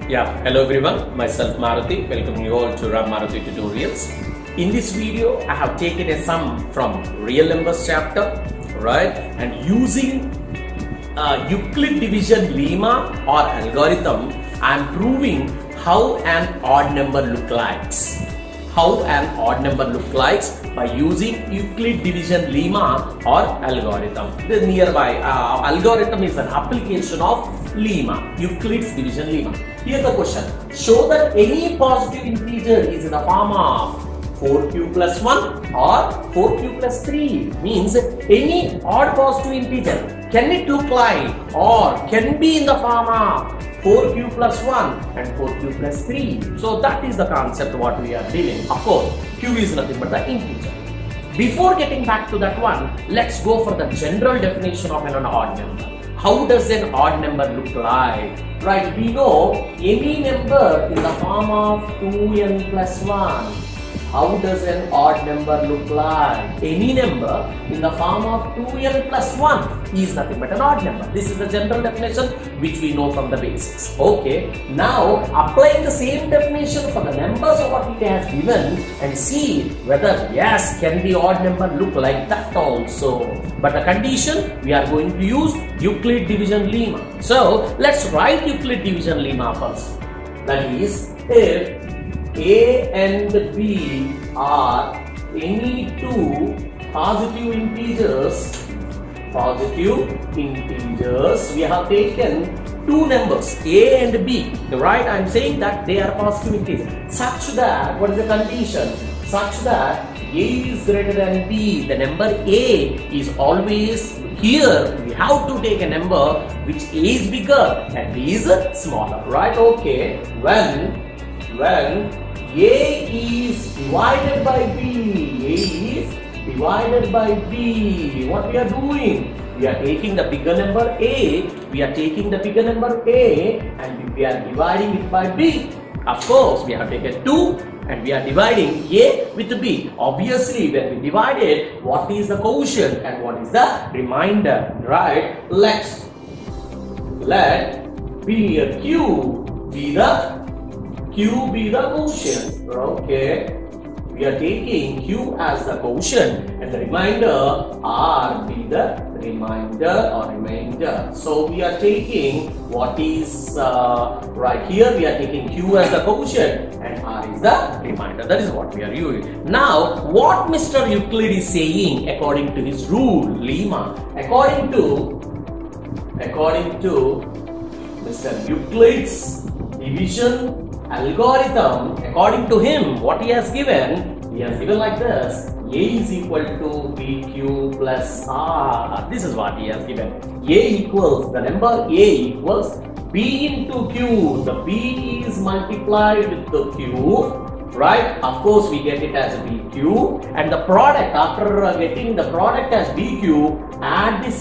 Yeah, hello everyone, myself Maruti, welcome you all to Ram Maruti Tutorials. In this video, I have taken a sum from real numbers chapter, right? And using Euclid division lemma or algorithm, I am proving how an odd number looks like. How an odd number looks like by using Euclid division lemma or algorithm. The nearby algorithm is an application of lemma, Euclid's division lemma. Here's the question. Show that any positive integer is in the form of 4q plus 1 or 4q plus 3. Means any odd positive integer, can it look like or can be in the form of 4q plus 1 and 4q plus 3. So that is the concept what we are dealing. Of course, q is nothing but the integer. Before getting back to that one, let's go for the general definition of an odd number. How does an odd number look like? Right, we know any number in the form of 2n plus 1. How does an odd number look like? Any number in the form of 2n plus 1 is nothing but an odd number. This is the general definition which we know from the basics. Okay, now applying the same definition for the numbers of what it has given and see whether yes, can the odd number look like that also. But the condition, we are going to use Euclid division lemma. So let's write Euclid division lemma first. That is, if A and B are any two positive integers, we have taken two numbers A and B, right? I am saying that they are positive integers such that, what is the condition? Such that A is greater than B, the number A is always here. We have to take a number which A is bigger and B is smaller, right? Okay, when A is divided by B, A is divided by B, what we are doing? We are taking the bigger number A, and we are dividing it by B. Of course, we have taken 2 and we are dividing A with B. Obviously, when we divide it, what is the quotient and what is the remainder, right? Let B a Q be the quotient. Okay, we are taking Q as the quotient and the remainder R be the remainder. So we are taking what is right here. We are taking Q as the quotient and R is the remainder. That is what we are using. Now, what Mr. Euclid is saying according to his rule lemma, according to Mr. Euclid's division algorithm, according to him, what he has given like this: A is equal to BQ plus R. This is what he has given. A equals, the number A equals B into Q. The B is multiplied with the Q, right? Of course, we get it as BQ, and the product, after getting the product as BQ, add this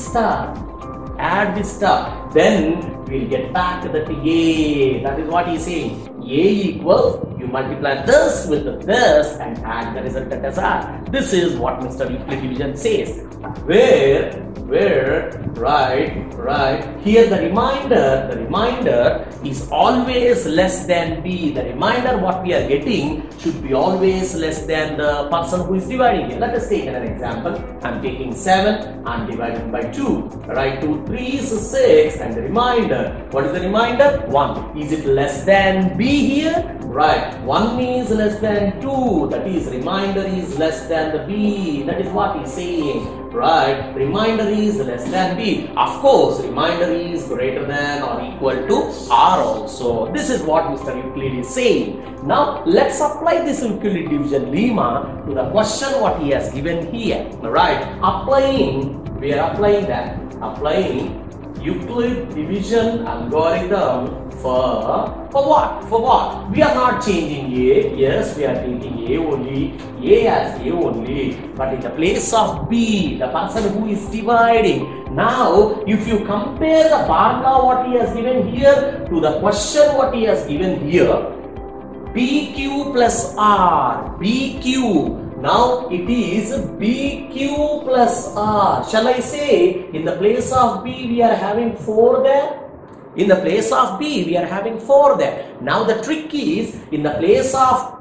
stuff, then we'll get back to the A. That is what he's saying. A equals, you multiply this with this and add the resultant as R. This is what Mr. Euclid division says. Where right here the remainder is always less than B. The remainder what we are getting should be always less than the person who is dividing it. Let us take another example. I am taking 7, I am dividing by 2. Right, 2 3 is 6 and the remainder. What is the remainder? 1. Is it less than B here? Right, 1 is less than 2. That is, remainder is less than the B. That is what he is saying. Right, remainder is less than B. Of course, remainder is greater than or equal to R also. This is what Mr. Euclid is saying. Now, let's apply this Euclid division lemma to the question what he has given here. Right, we are applying Euclid division algorithm for what? We are not changing A. Yes, we are taking A only. A as A only. But in the place of B, the person who is dividing. Now, if you compare the formula what he has given here to the question what he has given here, BQ plus R, BQ. Now it is BQ plus R. Shall I say in the place of B we are having 4 there? In the place of B, we are having 4 there. Now the trick is, in the place of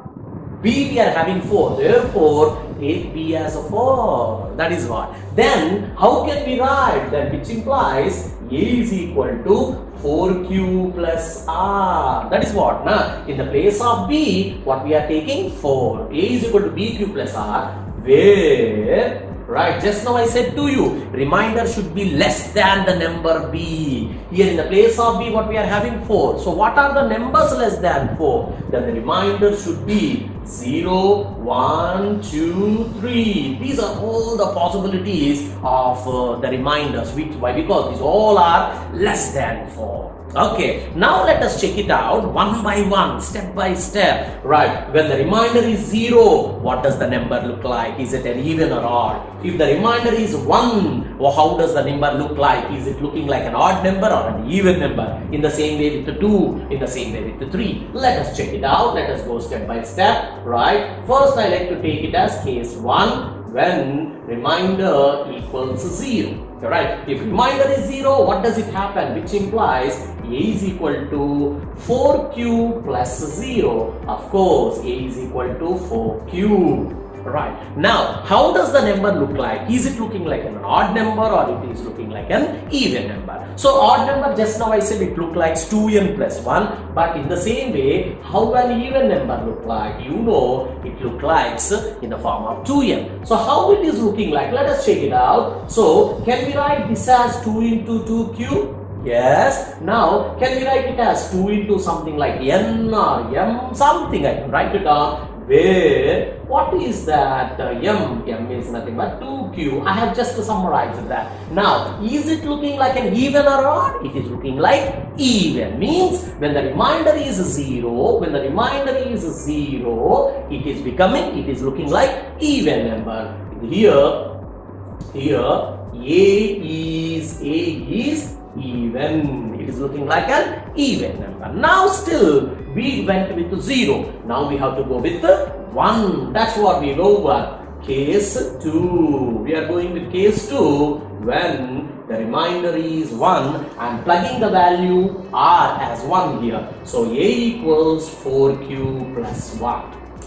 B, we are having 4. Therefore, take B as a 4. That is what. Then, how can we write? Then, which implies A is equal to 4Q plus R. That is what? Now, in the place of B, what we are taking? 4. A is equal to BQ plus R. Where, right, just now I said to you, remainder should be less than the number B. Here in the place of B, what we are having? 4. So, what are the numbers less than 4? Then the remainder should be 0, 1, 2, 3. These are all the possibilities of the reminders. Why? Because these all are less than 4. Okay, now let us check it out one by one, step by step. Right, when the remainder is 0, what does the number look like? Is it an even or odd? If the remainder is 1, well, how does the number look like? Is it looking like an odd number or an even number? In the same way with the 2, in the same way with the 3. Let us check it out. Let us go step by step. Right, first I like to take it as case 1, when remainder equals 0. Right, if remainder is 0, what does it happen? Which implies A is equal to 4Q plus 0. Of course, A is equal to 4Q. Right, now how does the number look like? Is it looking like an odd number or it is looking like an even number? So odd number, just now I said it looked like 2n plus 1, but in the same way, how an even number look like? You know, it look like in the form of 2n. So how it is looking like? Let us check it out. So can we write this as 2 into 2q? Yes. Now can we write it as 2 into something like n or m, something? I can write it down. Where, what is that? M is nothing but 2q. I have just summarized that. Now, is it looking like an even or odd? It is looking like even. Means when the remainder is 0, when the remainder is 0, it is looking like even number. Here A is even. It is looking like an even number. Now still we went with 0. Now we have to go with 1. That's what we go with. Case 2. We are going with case 2 when the remainder is 1. I am plugging the value R as 1 here. So A equals 4Q plus 1.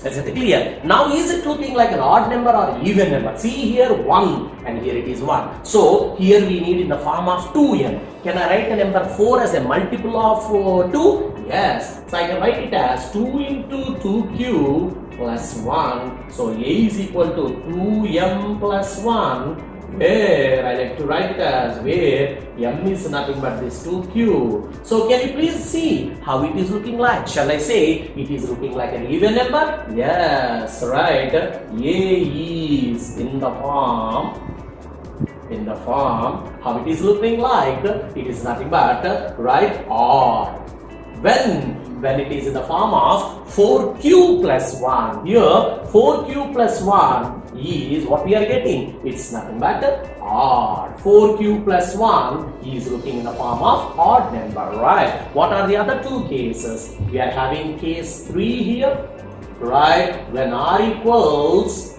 Is it clear? Now is it looking like an odd number or even number? See here 1 and here it is 1. So here we need in the form of 2n. Can I write the number 4 as a multiple of 2? Yes. So I can write it as 2 into 2q plus 1. So A is equal to 2m plus 1. Where I like to write it as where m is nothing but this 2q. So can you please see how it is looking like? Shall I say it is looking like an even number? Yes, right. A is in the form how it is looking like, it is nothing but right odd. When it is in the form of 4q plus 1, here 4q plus 1 is what we are getting. It's nothing but odd. 4q plus 1 is looking in the form of odd number, right? What are the other two cases? We are having case 3 here, right? When R equals,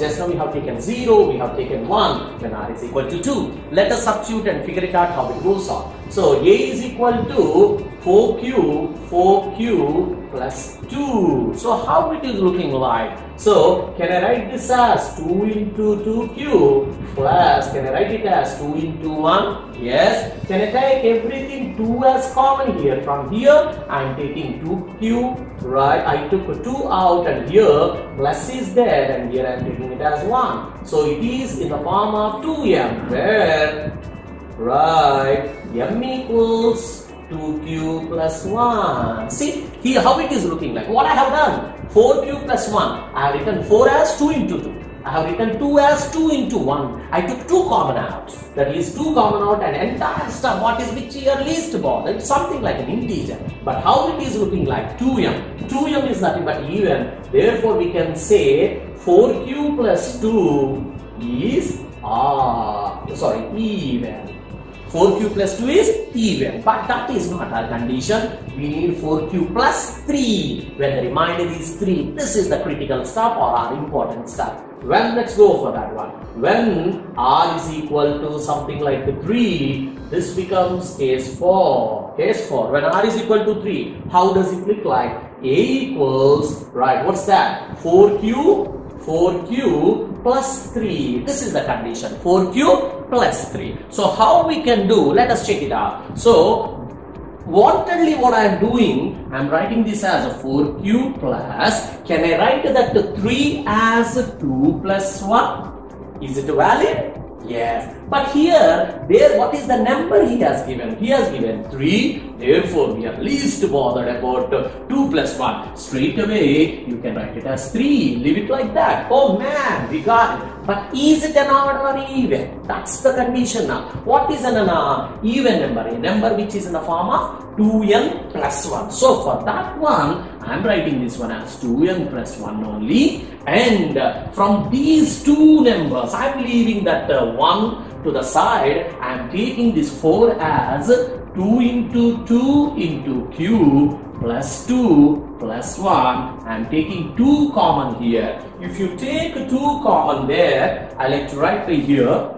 just now we have taken 0, we have taken 1, when R is equal to 2. Let us substitute and figure it out how it goes on. So A is equal to 4q plus 2. So how it is looking like? So can I write this as 2 into 2q plus, can I write it as 2 into 1? Yes. Can I take everything 2 as common here? From here I am taking 2q, right? I took 2 out and here plus is there and here I am taking it as 1. So it is in the form of 2m where, right, m equals 2q plus 1. See here how it is looking like. What I have done, 4q plus 1. I have written 4 as 2 into 2. I have written 2 as 2 into 1. I took 2 common out. That is 2 common out and entire stuff. What is which here least bother? It's something like an integer. But how it is looking like? 2m. 2m is nothing but even. Therefore we can say 4q plus 2 is even. 4q plus 2 is even, but that is not our condition. We need 4q plus 3 when the remainder is 3. This is the critical stuff or our important stuff. When, let's go for that one. When R is equal to something like 3, This becomes case 4. Case 4. When r is equal to 3, how does it look like? A equals, right, what's that? 4q plus 3. This is the condition. 4q plus 3. So how we can do? Let us check it out. So wantedly what I am doing, I am writing this as a 4q plus. Can I write that 3 as 2 plus 1? Is it valid? Yes. But here, what is the number he has given? He has given 3. Therefore, we are least bothered about 2 plus 1. Straight away, you can write it as 3. Leave it like that. Oh man, we got it. But is it an odd or even? That's the condition now. What is an even number? A number which is in the form of 2n plus 1. So for that one, I am writing this one as 2n plus 1 only. And from these two numbers, I am leaving that 1 to the side. I am taking this 4 as 2 into 2 into q plus 2 plus 1. I am taking 2 common here. If you take 2 common there, I like to write it here.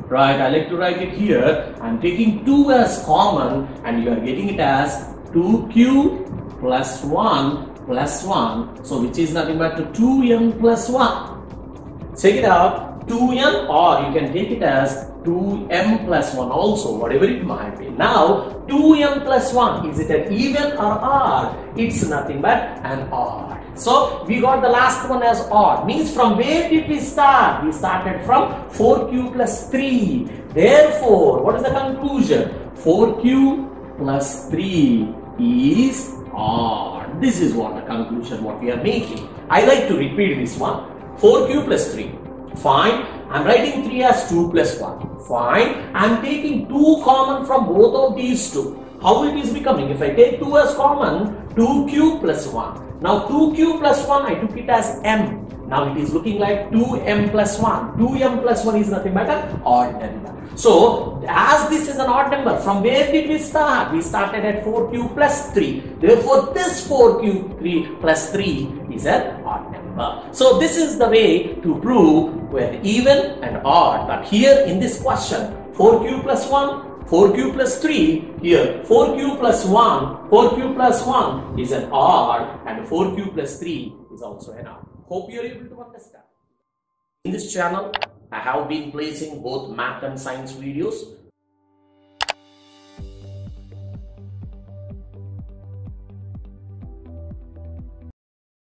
Right, I like to write it here. I am taking 2 as common and you are getting it as 2q plus 1 plus 1. So which is nothing but 2n plus 1. Check it out. 2n, or you can take it as 2m plus 1 also, whatever it might be. Now 2m plus 1, is it an even or odd? It's nothing but an odd. So we got the last one as odd. Means from where did we start? We started from 4q plus 3. Therefore, what is the conclusion? 4q plus 3 is odd. This is what the conclusion what we are making. I like to repeat this one. 4q plus 3. Fine. I am writing 3 as 2 plus 1. Fine. I am taking 2 common from both of these two. How it is becoming? If I take 2 as common, 2q plus 1. Now 2q plus 1, I took it as m. Now it is looking like 2m plus 1. 2m plus 1 is nothing but an odd number. So as this is an odd number, from where did we start? We started at 4q plus 3. Therefore this 4q plus 3 is an odd number. So this is the way to prove with even and odd. But here in this question, 4q plus 1, 4q plus 3, here 4q plus 1, 4q plus 1 is an odd and 4q plus 3 is also an odd. Hope you are able to understand. In this channel, I have been placing both math and science videos.